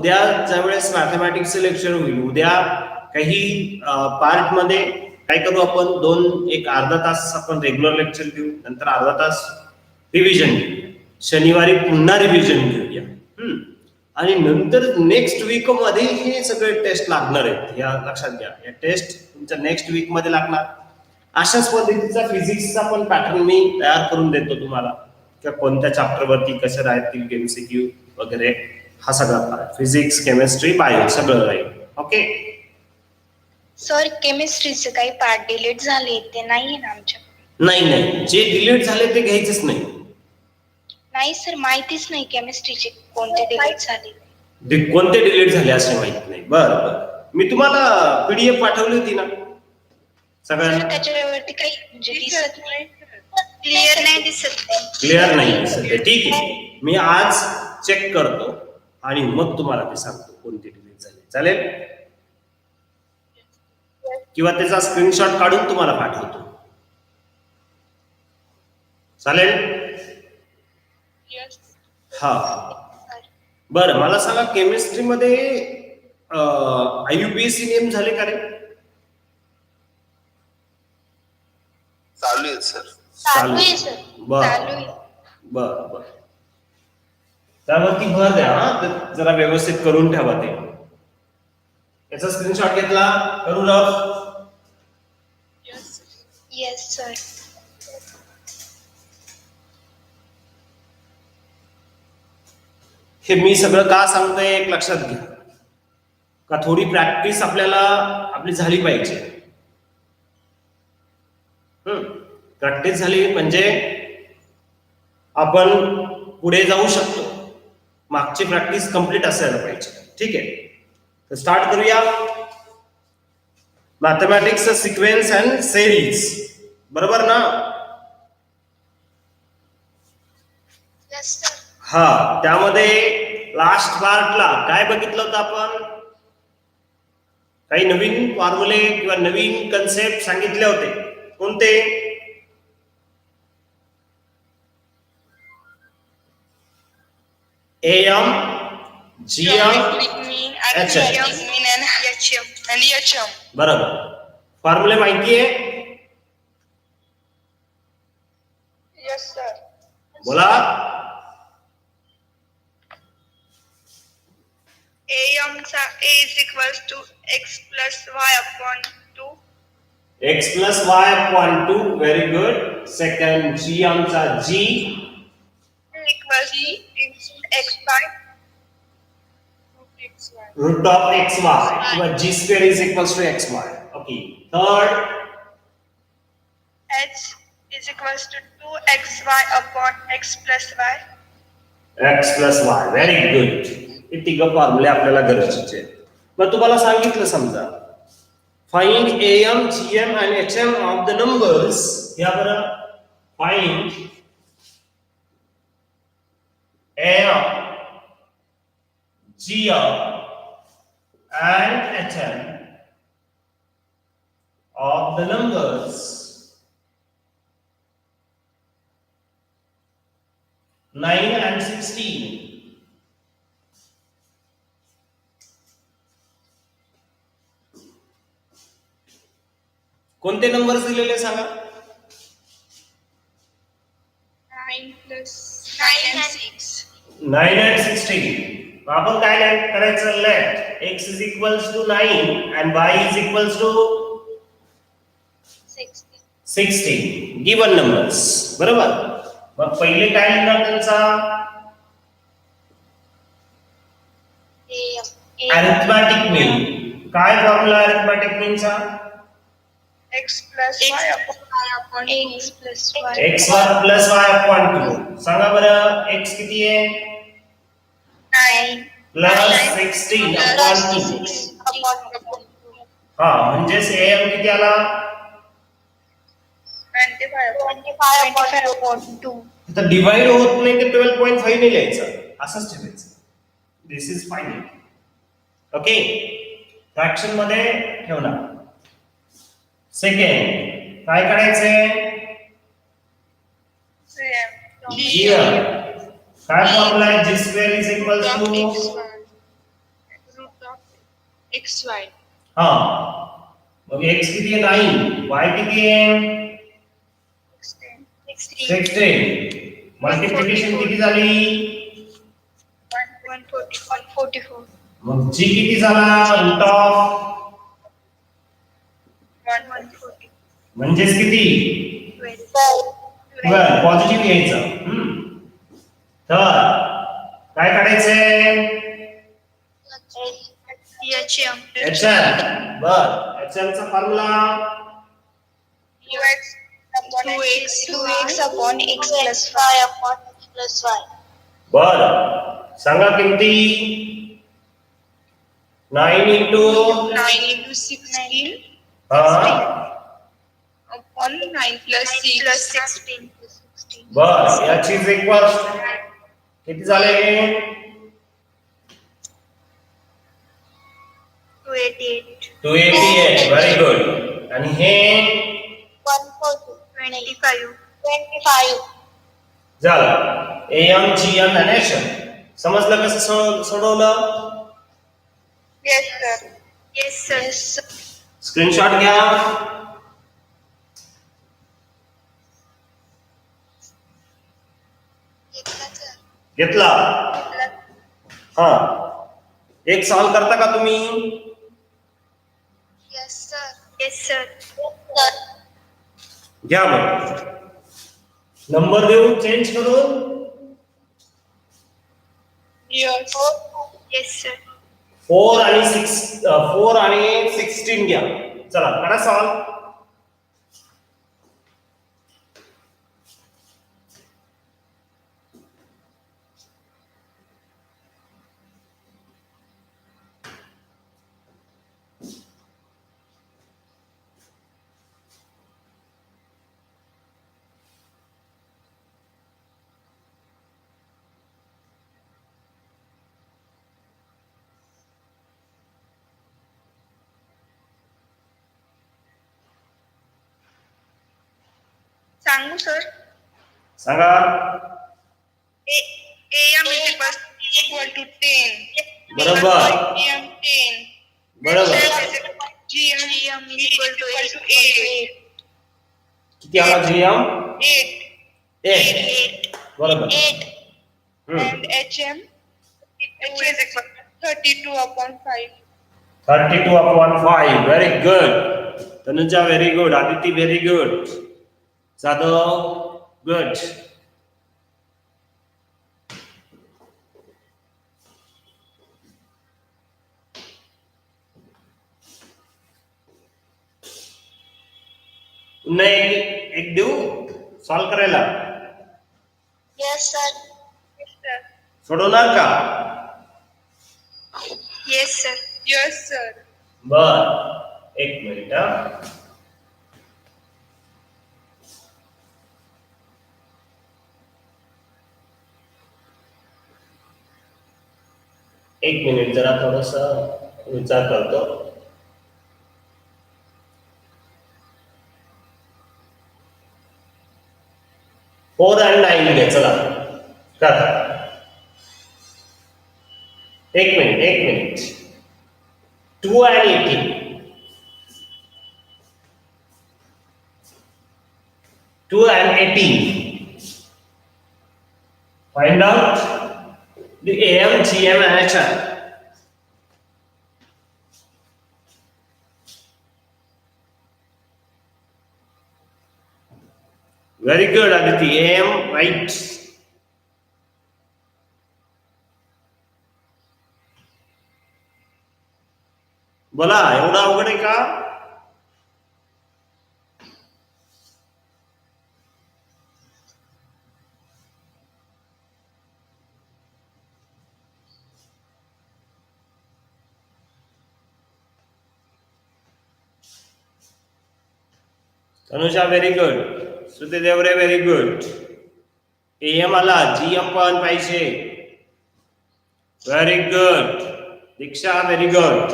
उद्या ज्यावेळेस मॅथमॅटिक्सचं लेक्चर होईल, उद्या काही पार्ट मध्ये काय करू आपण, एक अर्धा तास आपण रेग्युलर लेक्चर घेऊ, नंतर अर्धा तास रिव्हिजन घेऊ, शनिवारी पुन्हा रिव्हिजन घेऊया, आणि नंतर नेक्स्ट वीक मध्ये हे सगळे टेस्ट लागणार आहेत. या लक्षात घ्या, या टेस्ट तुमच्या नेक्स्ट वीक मध्ये लागणार. अशाच पद्धतीचा फिजिक्सचा पण पॅटर्न मी तयार करून देतो तुम्हाला, किंवा कोणत्या चॅप्टर वरती कसं राहतील एमसीक्यू वगैरे, हा सगळा फिजिक्स, केमिस्ट्री, बायो सगळं राहील. ओके सर, केमिस्ट्रीचे काही पार्ट डिलीट झाले ते नाहीये ना आमच्या? नाही, जे डिलीट झाले ते घ्यायचेच नाही. नाही सर, माहितीच नाही केमिस्ट्रीचे कोणते डिलीट झाले. कोणते डिलीट झाले असे माहित नाही. बरं, मी तुम्हाला पीडीएफ पाठवली होती ना सगळ्यांना? त्याच्यावरती काही म्हणजे दिसत नाही, क्लिअर नाही दिसत. क्लिअर नाही दिसत. ठीक आहे, मी आज चेक करतो आणि मग तुम्हाला ते सांगतो कोणते डिलीट झाले. चालेल? किंवा त्याचा स्क्रीनशॉट काढून तुम्हाला पाठवतो. चालेल? हा, बरं, मला सांगा, केमिस्ट्री मध्ये आययुपीएससी नेम झाले का रे? चालू आहे सर. चालू आहे सर. बर, त्यावरती भर द्या. जरा व्यवस्थित करून ठेवा ते. याचा स्क्रीनशॉट घेतला, करू रफ. Yes sir. हे मी सगळं का सांगतोय एक लक्षात घ्या, का थोडी प्रॅक्टिस आपल्याला आपली झाली पाहिजे. प्रॅक्टिस झाली म्हणजे आपण पुढे जाऊ शकतो. मागची प्रॅक्टिस कंप्लीट असायला पाहिजे. ठीक आहे, तर स्टार्ट करूया. मॅथमॅटिक्स सिक्वेन्स अँड सेरीज, बरोबर ना? हा, त्यामध्ये लास्ट पार्टला काय बघितलं होतं आपण? काही नवीन फॉर्म्युले किंवा नवीन कन्सेप्ट सांगितले होते. कोणते? AM, GM, HM. बरोबर. फॉर्म्युले माहिती आहे? Yes sir. बोला. AM चा A is equals to x plus y upon 2. X plus y upon 2. Very good. Second, GM चा G equals to x by root of xy. किंवा G square is equals to xy. Okay. Third, h is equals to 2xy upon x plus y. x plus y. Very good. हे तिघं फॉर्म्युले आपल्याला गरजेचे आहेत. मग तुम्हाला सांगितलं, समजा find AM, GM and HM of the numbers. या बरं, find AM, GM and HM of the numbers 9 and 16. कोणते नंबर्स दिलेले सांगा? 9 plus 9 and 6. 9 and 16. आपण काय करायचं? Let x is equals to 9 and y is equals to 16. Given numbers, बरोबर. मग पहिले काय लिहिणार त्यांचा? Arithmetic mean. काय फॉर्म्युला अरिथमॅटिक मीनचा? x plus y upon x plus y. x plus y upon 2. सांगा बरं, x किती आहे? 9 प्लस 16 upon 2. हा, म्हणजेच AM किती आला? 25 upon 2. आता डिवाइड होत नाही तर 12.5 ने लिहायचं, असंच ठेवायचं. दिस इज फायनल. ओके, फ्रॅक्शन मध्ये ठेवणार. सेकंड काय करायचंय? GM. काय फॉर्म्युला आहे? G square is equals to XY. हा मग x किती आहे 9, y किती आहे 16, मल्टिप्लिकेशन किती झाली 144. मग g किती झाला रूट ऑफ 140. म्हणजेच किती 12 पॉझिटिव्ह घ्यायचं तर काय काढायचंय HM. HM बर HM चा formula 2x upon x plus y upon x plus y. बर सांगा किमती 9 into 9 into 16 हा upon 9 plus 16. बर याची इक्वल किती झाले 288. 288 व्हेरी गुड आणि हे 25. झालं AM GM आणि HM समजलं कसं सोडवलं Yes sir. स्क्रीनशॉट घ्या घेतला हा एक सॉल्व करता का तुम्ही Yes sir. घ्या मग नंबर देऊ चेंज करून Yes sir. 4 आणि 16 घ्या चला करा सॉल्व सांगू सर सांगा AM is equal to 10. बरोबर AM 10. बरोबर GM is equal to 8. किती आला GM 8. 8 बरोबर 8. And HM is equal to 32 upon 5. 32 upon 5 very good Tanuja very good Aditi very good Sadhu good पुन्हा एक देऊ सॉल्व करायला Yes sir. सोडवणार का Yes sir. Yes sir. बर एक मिनिट हा. एक मिनिट जरा थोडस विचार करतो 4 आणि 9 घ्या चला कर एक मिनिट 2 आणि 18 2 and 18 find out the AM GM and HM very good Aditi AM right बोला एवढा अवघड आहे का Tanusha very good. Shruti Devre very good. AM आला GM पण पाहिजे. Very good. Diksha very good.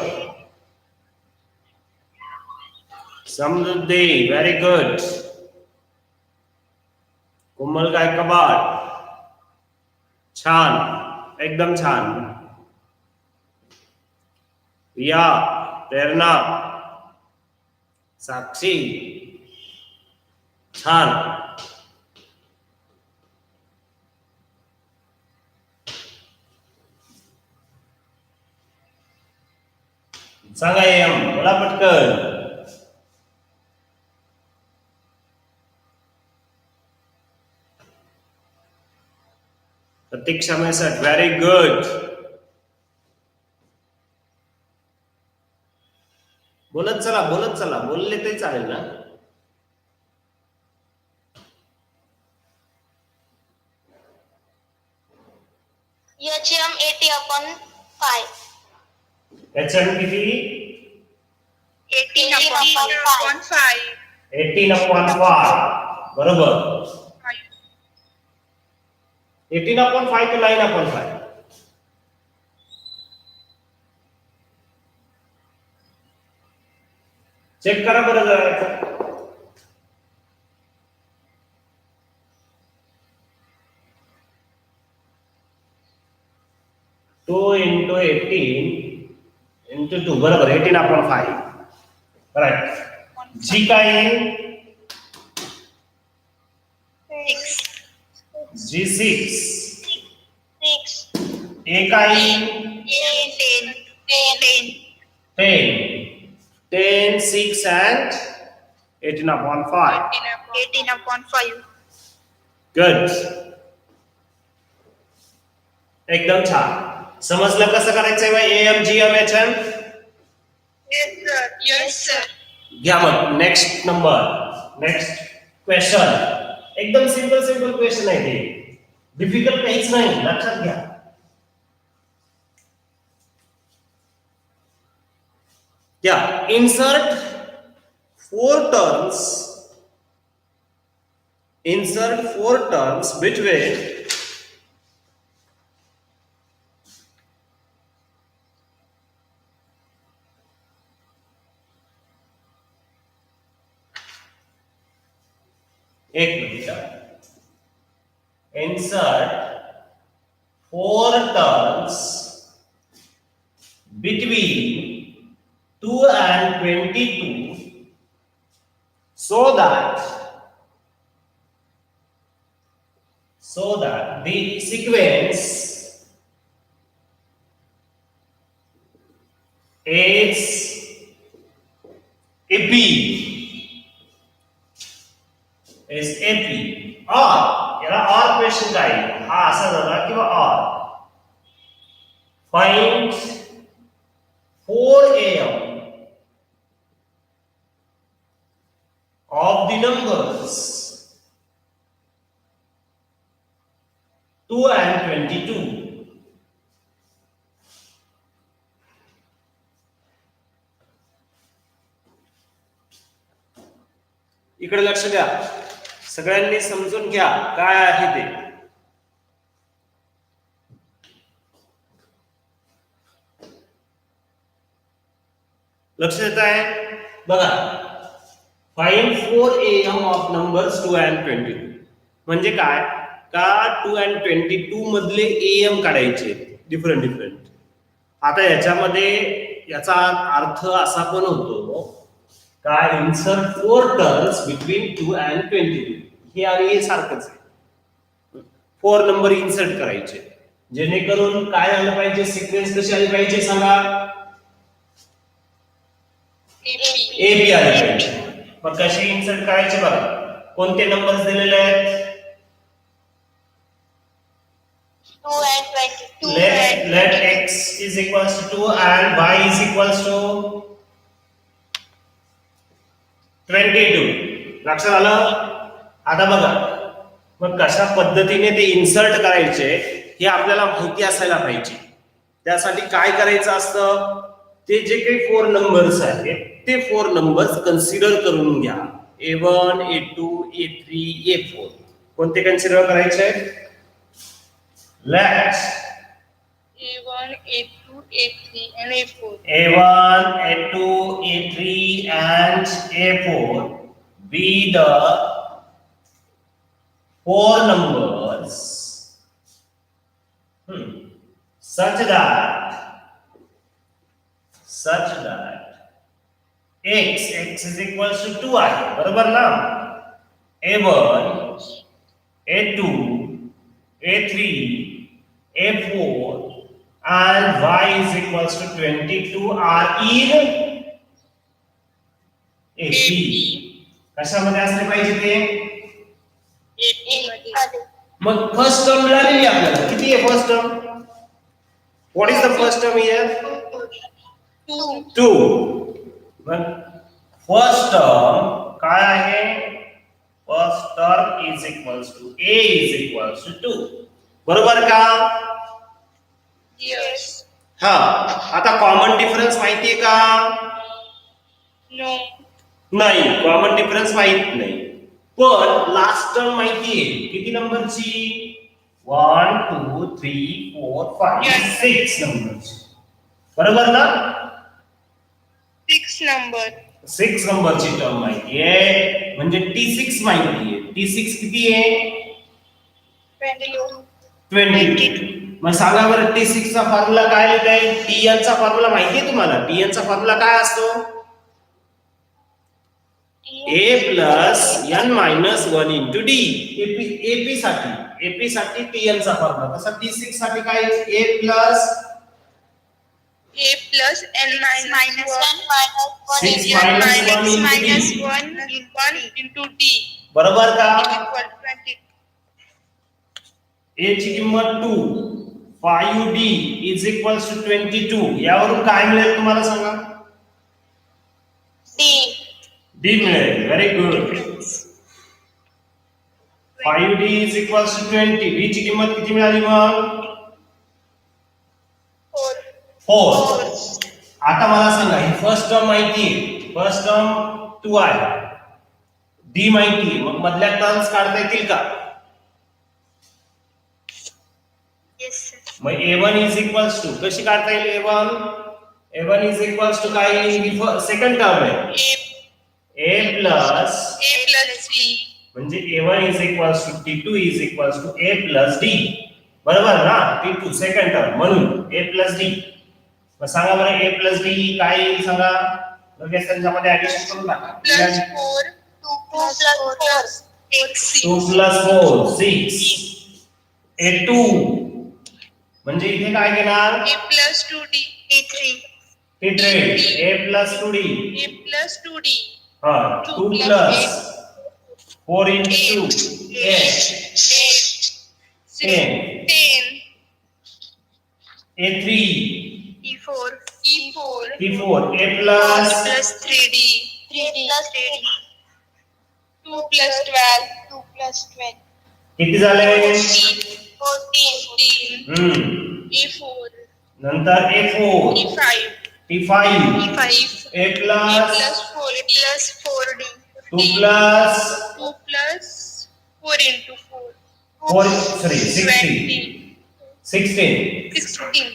Samruddhi very good. कोमल गायकवाड छान एकदम छान प्रिया, प्रेरणा, साक्षी, छान. सांगा एम, बोला पटकन. प्रतीक्षा मेसट, व्हेरी गुड. बोलत चला, बोलले तरी चालेल ना. HM 80/5. HM किती? 18/5. 18/5. बरोबर. 18/5 to 9/5. चेक करा बरं जरा. 2 into 18 into 2 बरोबर 18/5. राईट. जी काय येईल? G6. 6. A काय येईल? 10. 10, 6 and 18/5. 18/5. गुड. एकदम छान. समजलं कसं करायचंय बाई AM, GM, HM? Yes sir. घ्या मग नेक्स्ट नंबर, नेक्स्ट क्वेश्चन. एकदम सिंपल क्वेश्चन आहे ते, डिफिकल्ट काहीच नाही, लक्षात घ्या. या इन्सर्ट 4 terms between एक minute. Insert 4 terms between 2 and 22 so that the sequence is AP or याला और क्वेश्चन काय हा असा झाला किंवा और find 4 AM of the numbers 2 and 22. इकडे लक्ष द्या, सगळ्यांनी समजून घ्या काय आहे ते. लक्ष देत आहे बघा. Find 4 AM of numbers 2 and 22 म्हणजे काय का 2 and 22 मधले AM काढायचे डिफरंट. आता याच्यामध्ये याचा अर्थ असा पण होतो का इन्सर्ट 4 टर्म्स बिटवीन 2 and 22 हे आणि हे सारखंच आहे. 4 नंबर इन्सर्ट करायचे जेणेकरून काय आलं पाहिजे, सिक्वेन्स कशी आली पाहिजे सांगा. AB आली पाहिजे. मग कसे इन्सर्ट करायचे बघा. कोणते नंबर्स दिलेले आहेत? 2 and 22. Let x is equals to 2 and y is equals to 22. लक्षात आलं? आता बघा मग कशा पद्धतीने ते इन्सर्ट करायचे हे आपल्याला माहिती असायला पाहिजे. त्यासाठी काय करायचं असतं, ते जे काही 4 नंबर्स आहेत ते 4 नंबर्स कन्सिडर करून घ्या. A1, A2, A3, A4 कोणते कन्सिडर करायचे? Let A1, A2, A3 and A4. A1, A2, A3 and A4 be the 4 numbers such such that x is equals to 2 आहे बरोबर ना. a1 a2 a3 a4 and y is equals to 22 are in AP. कशामध्ये असले पाहिजे ते? AP. मग first term मिळालेली आपल्याला. किती आहे first term? What is the first term here? 2. मग फर्स्ट टर्म काय आहे? First term is equals to a is equals to 2. बरोबर का? Yes. हा. आता कॉमन डिफरन्स माहितीये का? No. नाही, कॉमन डिफरन्स माहित नाही. पण लास्ट टर्म माहितीये. किती नंबरची? 1 2 3 4 5 6 नंबरची. बरोबर ना? 6 number. 6 नंबरची टर्म माहितीये. म्हणजे T6 माहितीये. T6 किती आहे? 22. 22. मग सांगा बरं T6 चा फॉर्म्युला काय लिहिताय? Tn चा फॉर्म्युला माहितीये तुम्हाला? Tn चा फॉर्म्युला काय असतो? a plus n minus 1 into d. AP साठी Tn चा फॉर्म्युला. तसा T6 साठी काय? a plus A plus n minus 1 6 6 minus 1 into d बरोबर का? equal 20. a ची किंमत 2 5d is equals to 22. यावरून काय मिळेल तुम्हाला सांगा? d मिळेल. Very good. 5d is equals to 20. d ची किंमत किती मिळाली मग? 4. आता मला सांगा ही फर्स्ट टर्म माहितीये. फर्स्ट टर्म 2 आहे. d माहितीये. मग मधल्या टर्म्स काढता येतील का? Yes, sir. मग a1 is equals to कशी काढता येईल? a1 is equals to काय येईल? सेकंड टर्म आहे. a plus A plus d म्हणजे a1 is equals to t2 is equals to a plus d. बरोबर ना? t2 सेकंड टर्म म्हणून a plus d. मग सांगा बरं a plus d काय येईल सांगा? लगेच त्यांच्यामध्ये ऍडिशन करून टाका. plus 4 2 plus 4 6 2 plus 4 6 a2 म्हणजे इथे काय घेणार? A plus 2d T3 t3 a plus 2d. A plus 2d हा 2 plus 4 into 8 10 a3 E4 E4 a plus 3D 3 plus 3D 2 plus 12 2 plus 12 किती झाले? 14 E4 नंतर a4 E5 t5 E5 a plus 4 plus 4D 2 plus 2 plus 4 into 4 4 sorry 16 20 16 16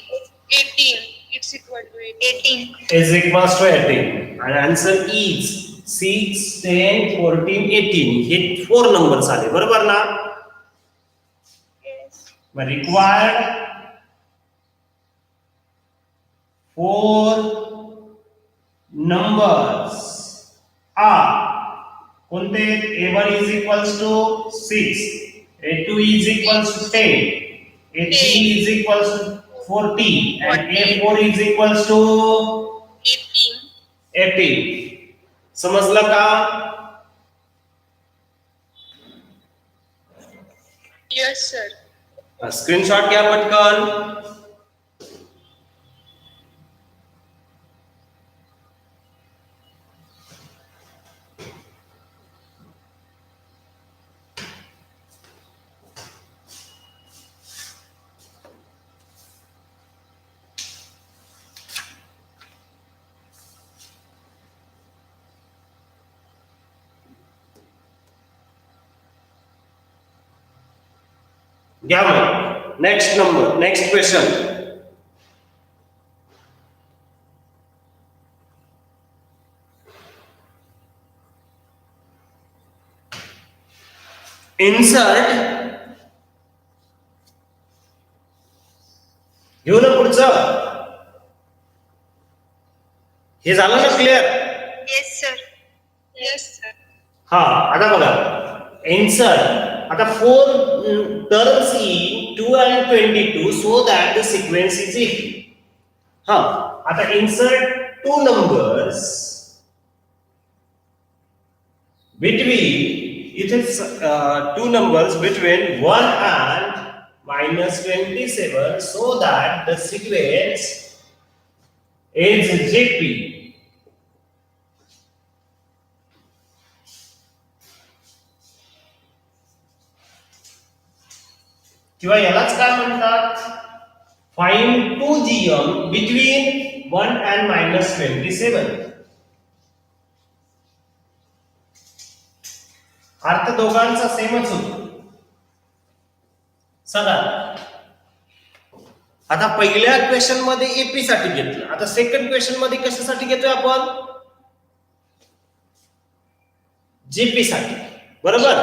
18 it's equal to 18 is equals to 18 and answer is 6 10 14 18 हे 4 numbers आले. बरोबर ना? yes मग required 4 numbers are कोणते? a1 is equals to 6 a2 is equals to 10 a3 is equals to 40 and a4 is equals to 18 18. समजलं का? yes sir screenshot घ्या पटकन. घ्या मग next number next question. Insert घेऊ ना पुढचं. हे झालं ना clear? Yes, sir. Yes, sir. हा, आता बघा इन्सर्ट. आता 4 terms in 2 and 22 so that the sequence is equal. हा, आता insert 2 numbers between, it is 2 numbers between 1 and -27 so that the sequence is GP. किंवा यालाच काय म्हणतात, फाइंड 2GM between 1 and -27. अर्थ दोघांचा सेमच होतो. सांगा, आता पहिल्या क्वेश्चन मध्ये एपी साठी घेतलं, आता सेकंड क्वेश्चन मध्ये कशासाठी घेतोय आपण? जीपी साठी, बरोबर?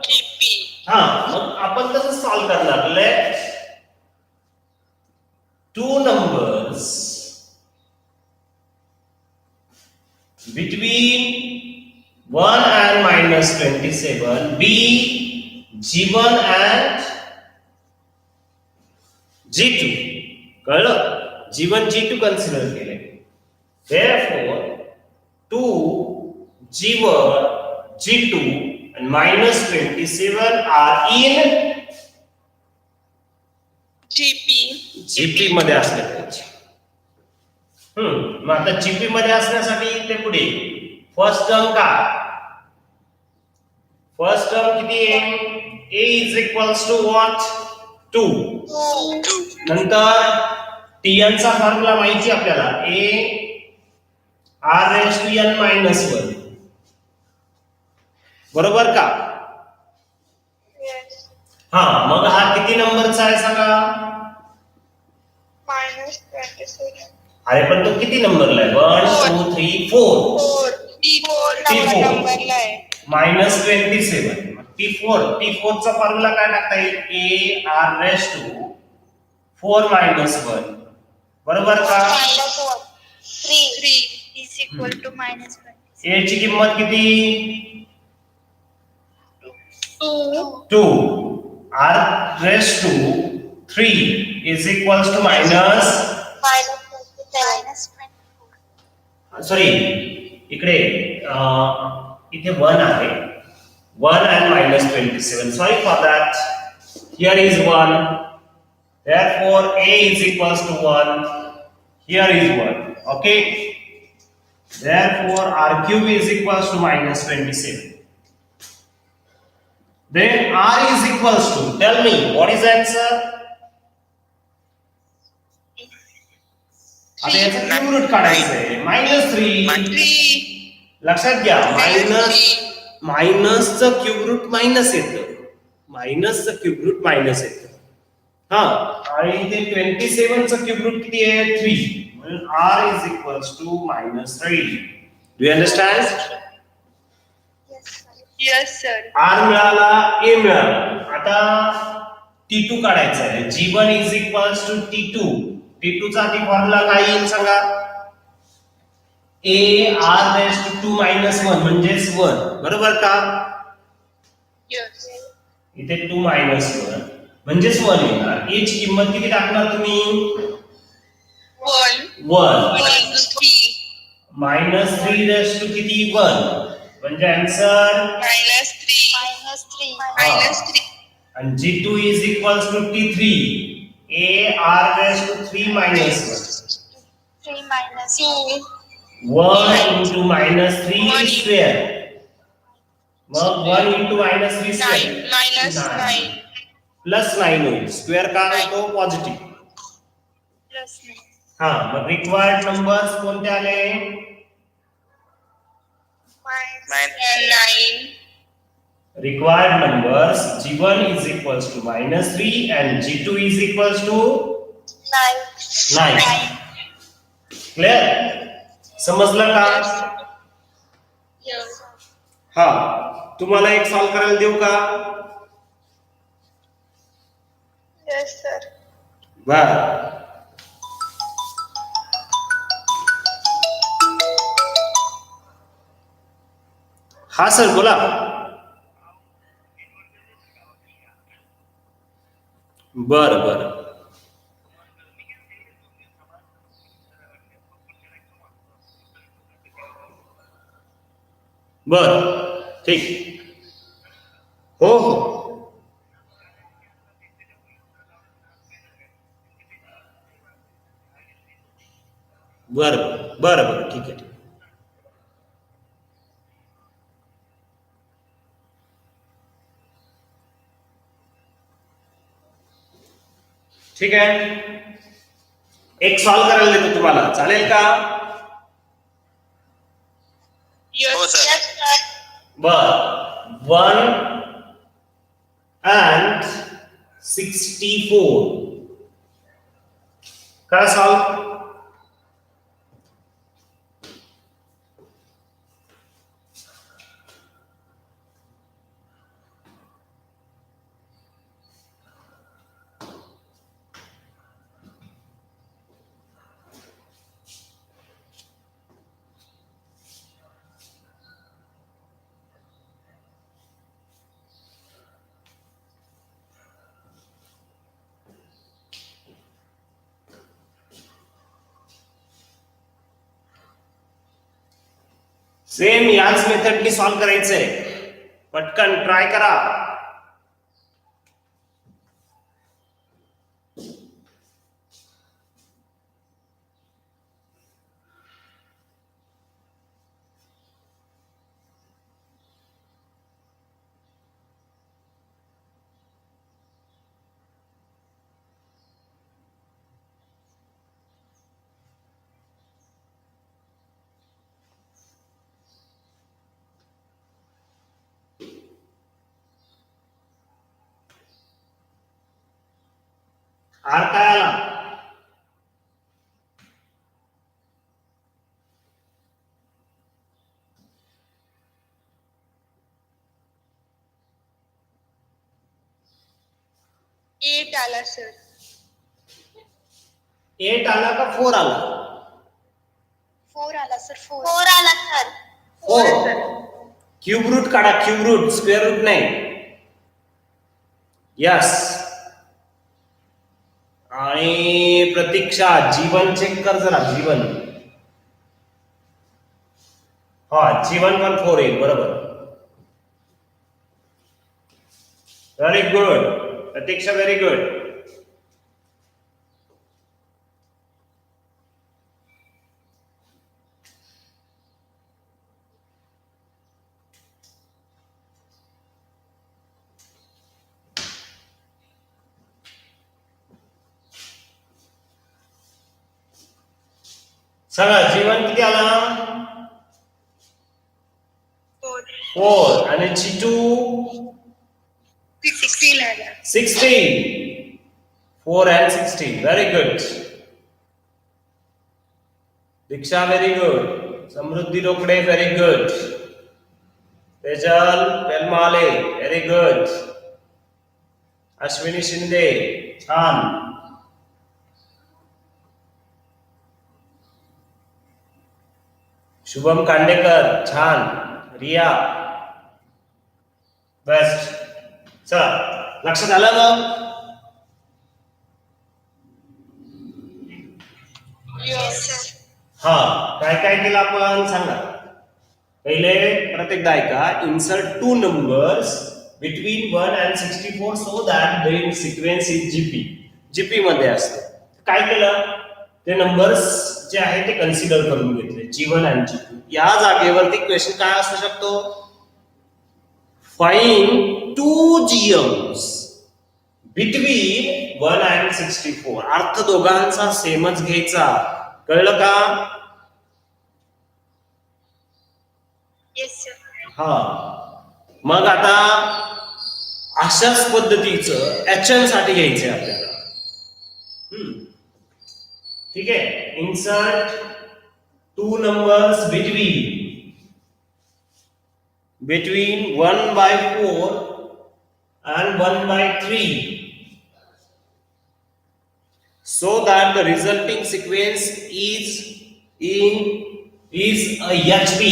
GP. हा, मग आपण कसं सॉल्व करणार? Let 2 numbers between 1 and -27 be G1 and G2. कळलं? G1 G2 कन्सिडर केले. Therefore 2 G1 G2 and -27 are in GP मध्ये असले पाहिजे. मग आता जीपी मध्ये असण्यासाठी ते पुढे फर्स्ट टर्म का? फर्स्ट टर्म किती आहे? a is equals to what? 2. नंतर tn चा फॉर्म्युला माहिती आपल्याला, a r raised to n minus 1. बरोबर का? Yes. हा, मग हा किती नंबरचा आहे सांगा? -27. अरे पण तो किती नंबरला आहे? 1 2 3 4. T4 नंबरला आहे. -27. T4 चा फॉर्म्युला काय टाकता येईल? a r raised to 4 minus 1. बरोबर का? -1. 3 is equal to -1. a ची किंमत किती? 2. 2. r raised to 3 is equals to minus, sorry इकडे इथे 1 आहे, 1 and -27. Sorry for that. Here is 1. Therefore a is equals to 1. Here is 1. Okay. Therefore r cube is equals to -27. Then r is equals to, tell me what is the answer? आता याचा cube route काढायचं आहे. -3. लक्षात घ्या, मायनसचं cube route minus येतं, मायनसचं cube route minus येतं. हा, आणि इथे 27चं क्यूब रूट किती आहे? 3. म्हणून r is equals to -3. Do you understand? Yes, sir. r मिळाला, a मिळाला. आता t2 काढायचा आहे. G1 is equals to T2. T2 चा आधी फॉर्म्युला काय येईल सांगा? a r raised to 2 minus 1 म्हणजेच 1. बरोबर का? Yes. इथे 2 minus 1 म्हणजेच 1 येणार. a ची किंमत किती टाकणार तुम्ही? 1. 1. -3 raised to किती? 1. म्हणजे आन्सर -3. आणि G2 is equals to T3. a r raised to 3 minus 1. 3 minus 2. 1 into -3 square. मग 1 into -3 square. -9. प्लस 9 होईल. स्क्वेअर का होतो? पॉझिटिव्ह. +9. हा, मग रिक्वायर्ड नंबर्स कोणते आले? 9. Required numbers G1 is equals to -3 and G2 is equals to 9. Clear? समजलं का? Yes. हा, तुम्हाला एक सॉल्व करायला देऊ का? Yes, sir. बर. हा सर बोला. बर बर बर ठीक. हो हो बर बर बर ठीक आहे. ठीक आहे. एक सॉल्व करायला देतो तुम्हाला, चालेल का? Yes, Yes, sir. sir. बर 1 and 64 करा सॉल्व. सेम याच मेथडनी सॉल्व करायचंय. पटकन ट्राय करा. आर काय आला? Eight आला sir. 8 आला का 4 आला? 4 आला सर. 4 आला सर. 4. क्यूब रूट काढा, क्यूब रूट, स्क्वेअर रूट नाही. यस. आणि प्रतीक्षा जीवन चेक कर जरा. जीवन, हा जीवन पण 4 येईल बरोबर. व्हेरी गुड प्रतीक्षा, व्हेरी गुड. सगळं जीवन किती आला? Four. 4. आणि चिटू 16 आला. 16. 4 and 16. Very good. Diksha, very good. Samruddhi Rokade, very good. Tejal बेलमाले, very good. Ashwini Shinde, छान. शुभम कांडेकर, छान. रिया, बेस्ट. चला, लक्षात आलं मग? Yes, sir. हा, काय काय केलं आपण सांगा. पहिले प्रत्येकदा ऐका. Insert 2 numbers between 1 and 64 so that the sequence is GP. GP मध्ये असते. काय केलं? ते नंबर्स जे आहे ते कन्सिडर करून घेतले, G1 and G2. या जागेवरती क्वेश्चन काय असू शकतो? Find 2 GMs between 1 and 64. अर्थ दोघांचा सेमच घ्यायचा. कळलं का? Yes, sir. हा. मग आता अशाच पद्धतीचं HM साठी घ्यायचंय आपल्याला. ठीक आहे. Insert 2 numbers between 1/4 and 1/3 so that the resulting sequence is a HB.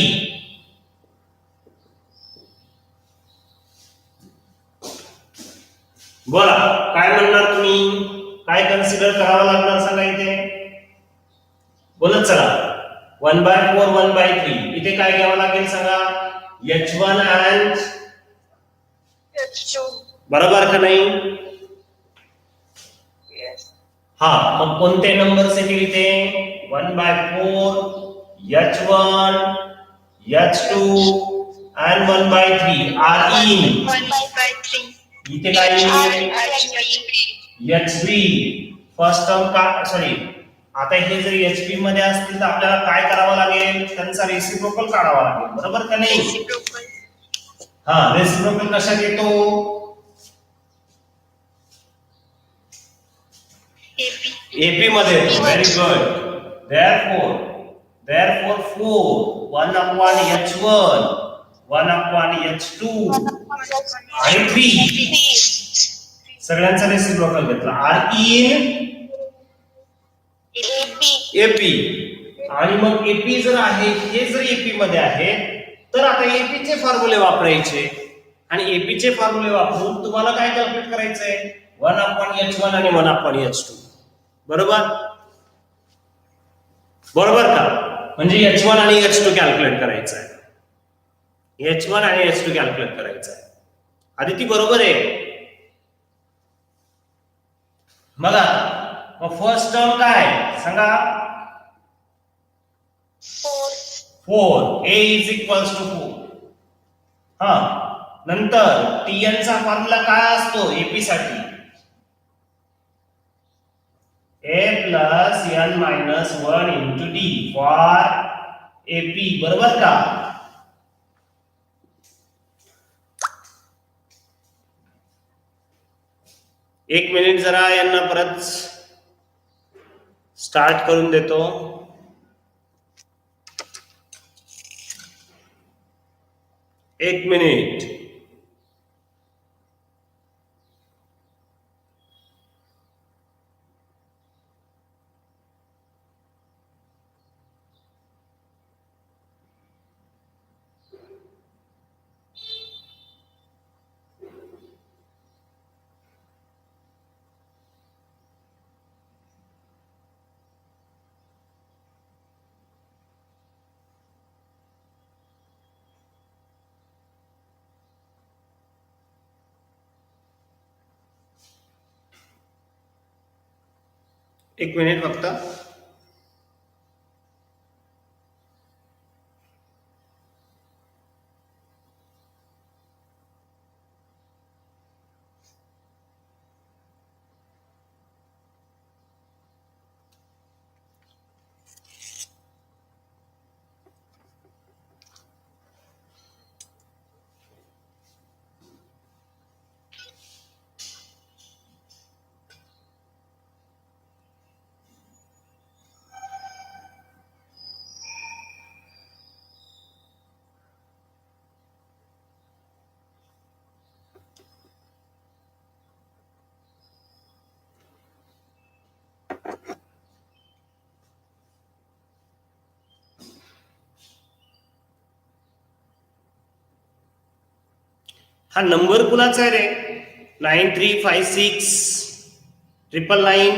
बोला काय म्हणणार तुम्ही, काय कन्सिडर करावं लागणार सांगा इथे, बोलत चला. 1/4 1/3 इथे काय घ्यावं लागेल सांगा, h1 and H2. बरोबर का नाही. Yes. हा मग कोणते नंबर्स येतील इथे, 1/4 h1 h2 and 1/3 are in 1/3. इथे काय येईल, HB. hb फर्स्ट टर्म का सॉरी, आता हे जर hb मध्ये असतील तर आपल्याला काय करावं लागेल, त्यांचा रेसिप्रोकल काढावा लागेल, बरोबर का नाही. Reciprocal. हा रेसिप्रोकल कशात येतो, AP. AP मध्ये येतो. Very good. therefore 4 1/h1 1/h2 आणि 3 सगळ्यांचा रेसिप्रोकल घेतला, आर इन AP. आणि मग AP जर आहे, हे जर AP मध्ये आहे तर आता AP चे फॉर्म्युले वापरायचे आणि AP चे फॉर्म्युले वापरून तुम्हाला काय कॅल्क्युलेट करायचंय, 1/h1 आणि 1/h2. बरोबर बरोबर का, म्हणजे h1 आणि h2 कॅल्क्युलेट करायचं आहे, h1 आणि h2 कॅल्क्युलेट करायचं आहे. आदिती बरोबर आहे. बघा मग फर्स्ट टर्म काय सांगा, 4 a इज इक्वल्स टू 4. हा नंतर tn चा फॉर्म्युला काय असतो AP साठी, a plus n minus 1 into d for AP. बरोबर का. एक मिनिट जरा यांना परत स्टार्ट करून देतो. एक मिनिट. एक मिनिट फक्त. हा नंबर कुणाचा आहे रे, 93569999.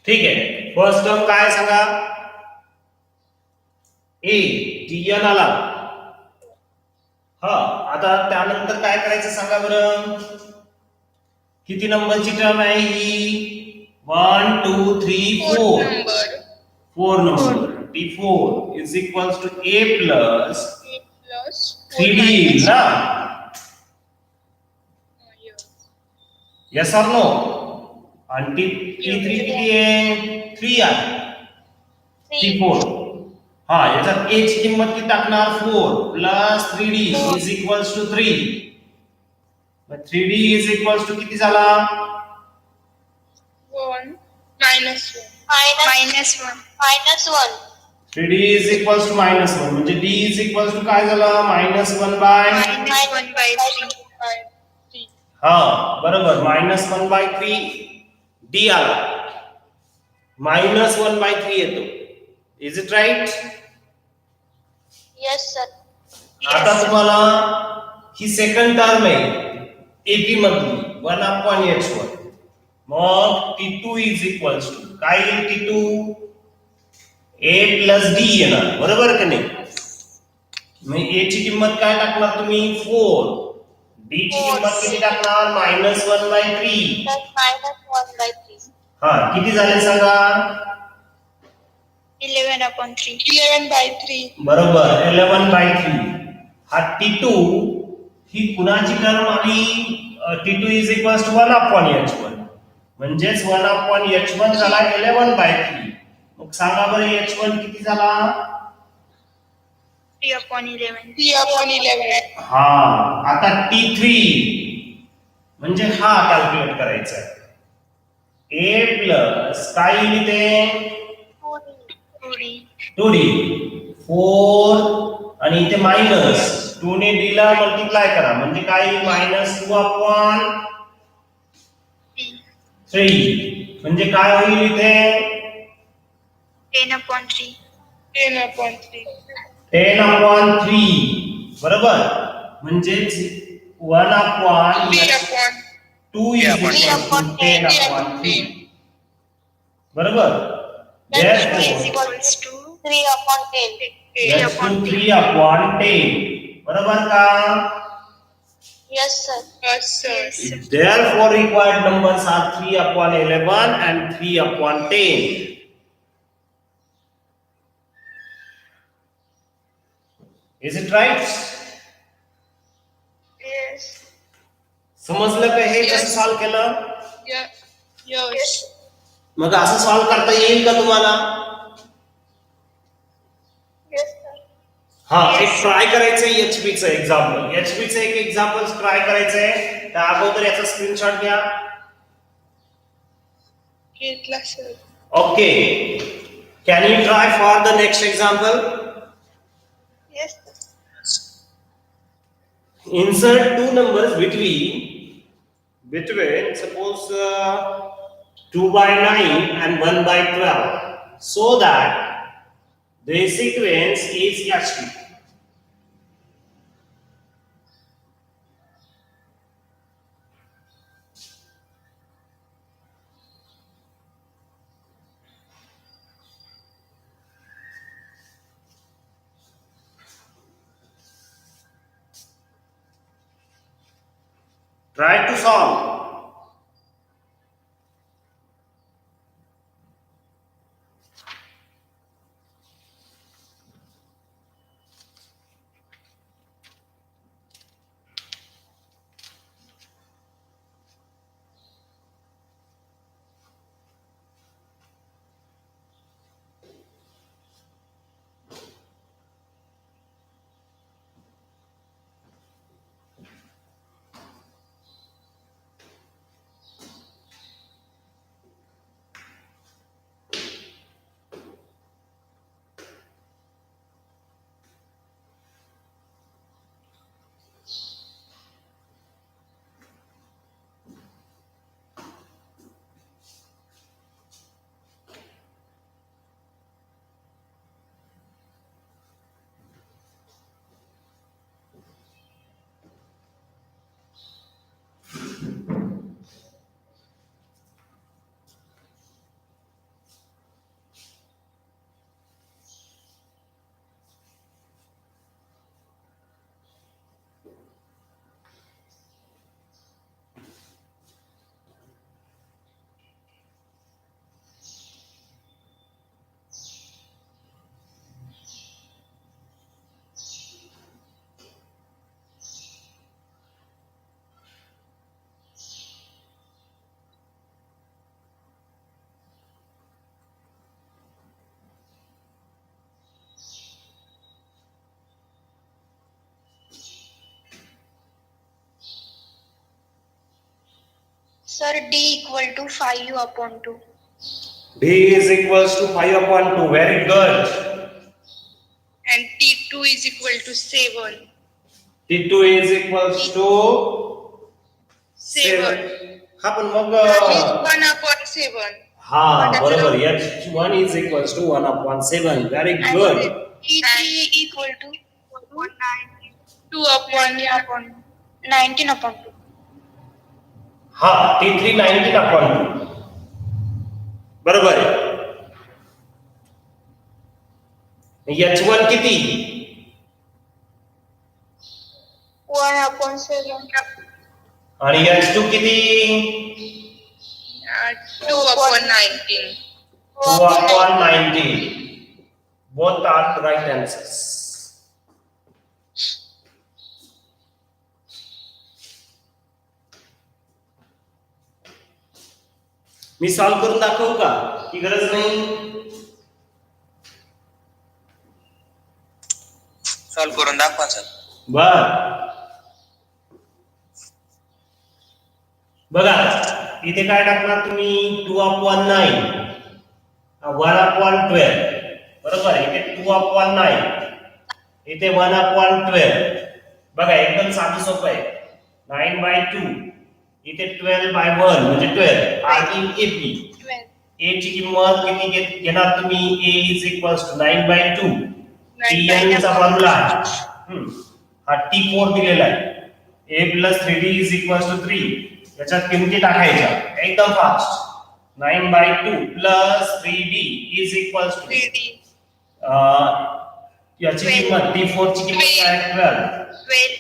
ठीक आहे. फर्स्ट टर्म काय सांगा, ए tn आला. हा आता त्यानंतर काय करायचं सांगा बरं, किती नंबरची टर्म आहे ही, 1 2 3 4 Number. 4 number. d4 is equals to a plus A plus 3d ना, Yes. यस और नो. आणि t3 किती आहे, 3 आहे. t4 हा याच्यात a ची किंमत किती टाकणार, 4 plus 3d is equals to 3. मग 3d इज इक्वल्स टू किती झाला, 1 minus 1. minus 1 3d is equals to -1 म्हणजे d इज इक्वल्स टू काय झालं, -1 बाय, Minus 1/3. हा बरोबर, -1/3 d आला. -1/3 येतो. Is it right? Yes, sir. आता तुम्हाला ही सेकंड टर्म आहे एपी मधली 1/h1. मग T2 इज इक्वल्स टू काय येईल? T2 A प्लस D येणार, बरोबर का नाही? मग A ची किंमत काय टाकणार तुम्ही? 4. D ची किंमत किती टाकणार? -1/3. Plus -1/3. हा, किती झाले सांगा? 11/3. 11/3. बरोबर, 11/3. हा T2 ही कुणाची टर्म आली? T2 is equals to 1/h1. म्हणजेच 1/h1 झाला 11/3. मग सांगा बरं h1 किती झाला? 3/11. 3/11. हा, आता T3 म्हणजे हा कॅल्क्युलेट करायचा आहे. A प्लस काय येईल ते? 2D 4 आणि इथे मायनस 2 ने D ला मल्टिप्लाय करा म्हणजे काय? -2/3 म्हणजे काय होईल इथे? 10/3. 10/3. 10/3 बरोबर. म्हणजेच 1/2 is equal to 10/3 बरोबर. Then is equals to 3/10. That's to 3/10 बरोबर का? Yes, sir. Yes, sir. Therefore required numbers are 3/11 and 3/10. Is it right? Yes. समजलं का हे कसं Yes. सॉल्व केलं? Yeah. Yes. मग असं सॉल्व करता येईल का तुम्हाला? Yes, sir. हा, एक ट्राय करायचंय एचपीचं एक्झाम्पल. एचपीचं एक एक्झाम्पल ट्राय करायचंय. त्या अगोदर याचा स्क्रीनशॉट घ्या. घेतला sir. Okay, can you try for the next example? Yes, sir. Insert two numbers between suppose 2/9 and 1/12 so that the sequence is HP. Try to solve. Sir, D equal to 5/2. D is equals to 5/2. Very good. And T2 is equal to 7. T2 is equals to 7. 7. हा, पण मग That is 1/7. हा बरोबर, h1 is equals to 1/7. Very good. T3 equal to 2 upon 19/2. हा T3 19/2. बरोबर आहे. h1 किती? 1/7. आणि h2 किती? 2 upon 19. 2/19. Both are the right answers. Me solve करून दाखवू का की गरज नाही? सॉल्व करून दाखवा सर. बर, बघा इथे काय टाकणार तुम्ही? 2/9, 1/12. बरोबर, इथे 2/9, इथे 1/12. बघा एकदम साधं सोपं आहे. 9/2, इथे 12/1 म्हणजे 12. आणि एपी 12. ए ची किंमत किती घेणार तुम्ही? a is equals to 9/2. Tn चा फॉर्म्युला हा T4 दिलेला आहे. a plus 3d is equals to 3. याच्यात किमती टाकायच्या एकदम fast. 9/2 plus 3d is equals to 3D. याची किंमत T4 ची किंमत काय आहे? 12. 12.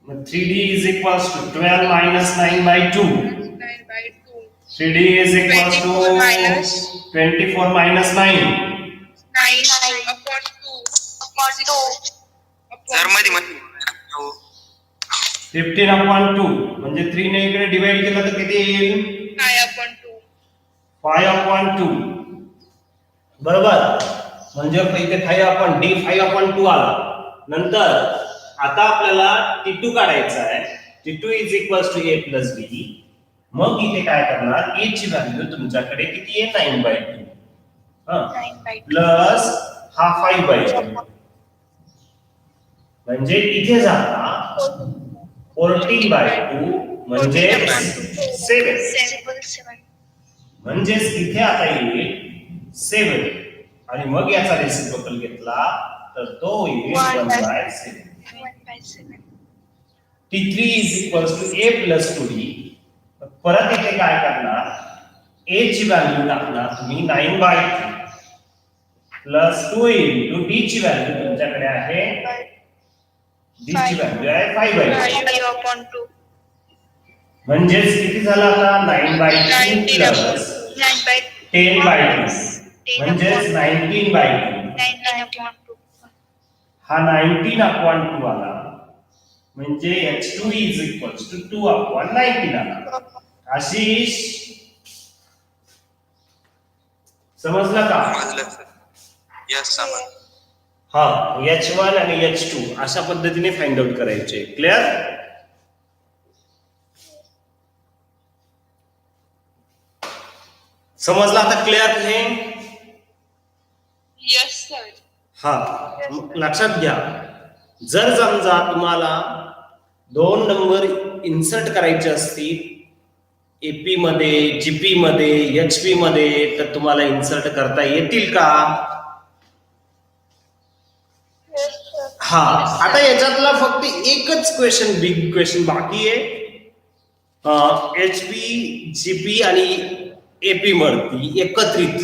मग 3d is equals to 12 minus 9/2. 9/2. 3d is equals to 24 minus 24 minus 9. 9 upon 2. Sir मध्ये मध्ये 15/2 म्हणजे 3 ने इकडे डिवाइड केलं तर किती येईल? 5 upon 2. 5/2. बरोबर, म्हणजे इथे 5/2 आला. नंतर आता आपल्याला T2 काढायचा आहे. T2 is equals to a plus b. मग इथे काय करणार? a ची व्हॅल्यू तुमच्याकडे किती आहे? 9/2 प्लस हा 5/2 म्हणजे इथे झाला 14/2 म्हणजे 7. 7. म्हणजेच इथे आता येईल 7 आणि मग याचा रेसिप्रोकल घेतला तर तो होईल 1/7. 1/7. T3 is equals to a plus 2d. परत इथे काय करणार? a ची व्हॅल्यू टाकणार तुम्ही 9/2 प्लस 2 into d ची व्हॅल्यू तुमच्याकडे आहे, d ची व्हॅल्यू आहे 5/2. 5 upon 2. म्हणजेच किती झालं आता? 9/2 प्लस 10/2 म्हणजेच 19/2. 19/2. हा 19/2 आला म्हणजे h2 is equals to 2/19 आला. आशिष समजलं का? समजलं सर. यस समजलं. हा, h1 आणि h2 अशा पद्धतीने फाइंड आउट करायचे. क्लिअर? समजलं आता? क्लिअर हे? Yes sir. हा, लक्षात घ्या, जर समजा तुम्हाला 2 नंबर इन्सर्ट करायचे असतील एपी मध्ये, जीपी मध्ये, एचपी मध्ये, तर तुम्हाला इन्सर्ट करता येतील का? हा, आता याच्यातला फक्त एकच क्वेश्चन, बिग क्वेश्चन बाकी आहे. एचपी, जीपी आणि एपी वरती एकत्रित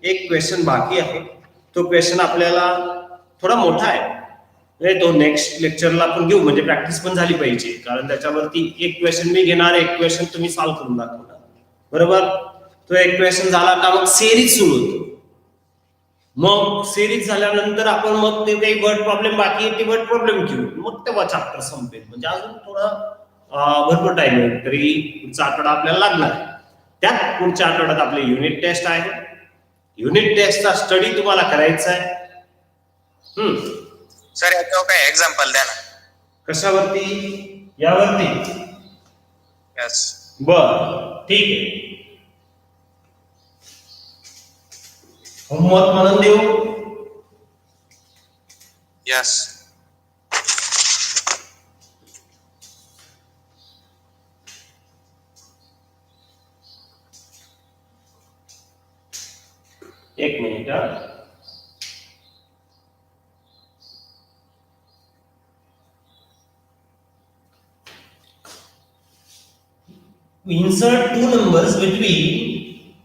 एक क्वेश्चन बाकी आहे. तो क्वेश्चन आपल्याला थोडा मोठा आहे, तो नेक्स्ट लेक्चरला आपण घेऊ, म्हणजे प्रॅक्टिस पण झाली पाहिजे. कारण त्याच्यावरती एक क्वेश्चन मी घेणार, एक क्वेश्चन तुम्ही सॉल्व्ह करून दाखवणार. बरोबर? तो एक क्वेश्चन झाला का मग सिरीज सुरू होतो. मग सिरीज झाल्यानंतर आपण मग ते काही वर्ड प्रॉब्लेम बाकी आहे ते वर्ड प्रॉब्लेम घेऊ, मग तेव्हा चॅप्टर संपेल. म्हणजे अजून थोडा भरपूर टाइम आहे, तरी पुढचा आठवडा आपल्याला लागणार. त्यात पुढच्या आठवड्यात आपले युनिट टेस्ट आहे. युनिट टेस्टचा स्टडी तुम्हाला करायचा आहे. सर याच्यावर काय एक्झाम्पल द्या ना. कशावरती? यावरती? यस. बर, ठीक आहे. होमवर्क म्हणून देऊ? यस. एक मिनिट हा. We insert two numbers between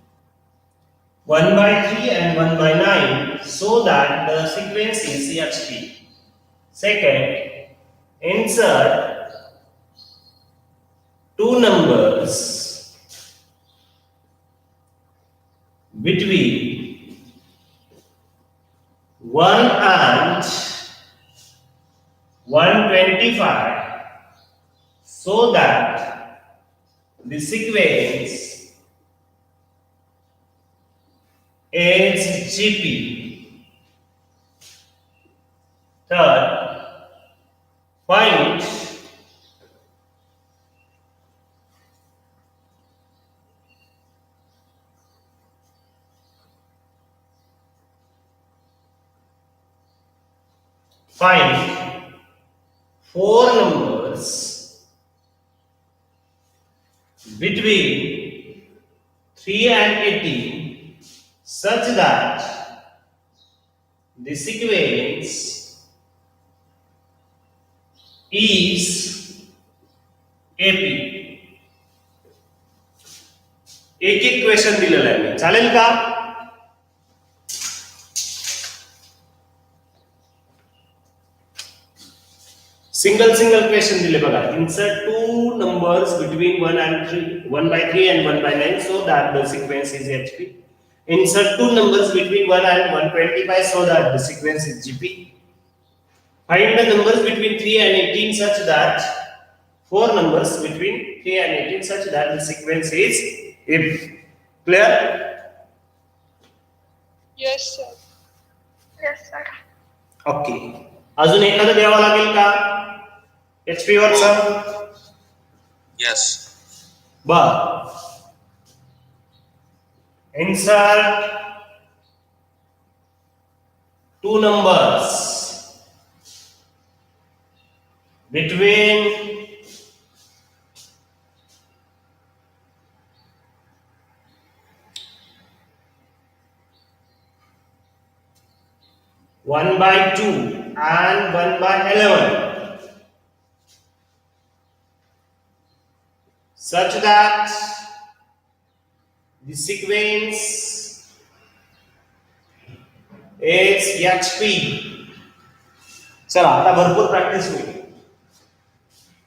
1 by 3 and 1 by 9 so that the sequence is HP. Second, insert two numbers between 1 and 125 so that the sequence is GP. Third, find four numbers between 3 and 18 such that the sequence is AP. एक एक question दिलेला आहे मी, चालेल का? Single question दिले बघा. Insert two numbers between 1 and 3, 1 by 3 and 1 by 9 so that the sequence is HP. Insert two numbers between 1 and 125 so that the sequence is GP. Find the numbers between 3 and 18 such that four numbers between 3 and 18 such that the sequence is AP. Clear? Yes, sir. Yes, sir. Okay. अजून एखादं द्यावं लागेल का HP वरचं? Yes. बर. Insert two numbers between 1 by 2 and 1 by 11 such that the sequence is HP. चला आता भरपूर प्रॅक्टिस होईल.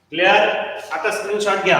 क्लिअर? आता स्क्रीनशॉट घ्या.